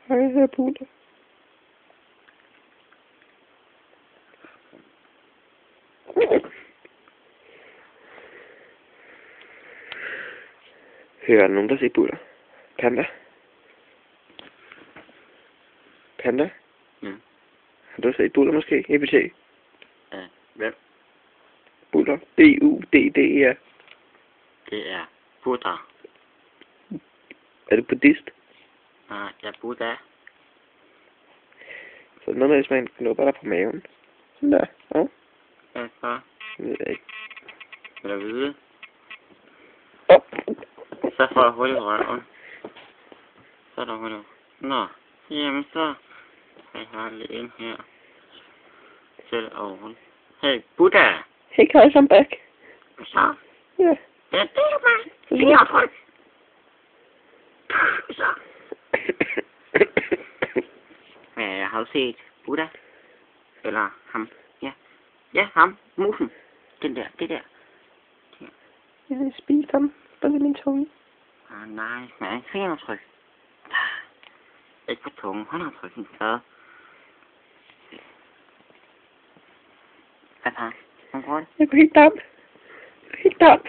Hej, jeg hedder Buddha. Hører der nogen, der siger Buddha? Panda? Panda? Ja. Har du set Buddha måske? EBT? Ja. Hvem? Buddha. B-U-D-D-E-R. Det er Buddha. Er du buddhist? Nej, jeg er Buddha. Så noget med, hvis man knupper dig på maven. Sådan der. Ja. Hvad så? Det ved jeg ikke. Vil du vide? Oh. Så får jeg hul i røven. Så er der hul i. Nå. Jamen så. Jeg har lige ind her. Til oven. Hey, Buddha! Hey guys, I'm back. Hvad så? Ja. Ja, det er mig. Fingertryk. Så. Ja, jeg har jo set Buddha. Eller ham. Ja. Ja, ham. Musen. Den der. Det der. Jeg har spist ham. Bare ved min tunge. Nej, men ikke fingertryk. Ikke på tungen. Håndaftryk. Hvad? Hvad tager? Kom godt. Jeg går helt damp.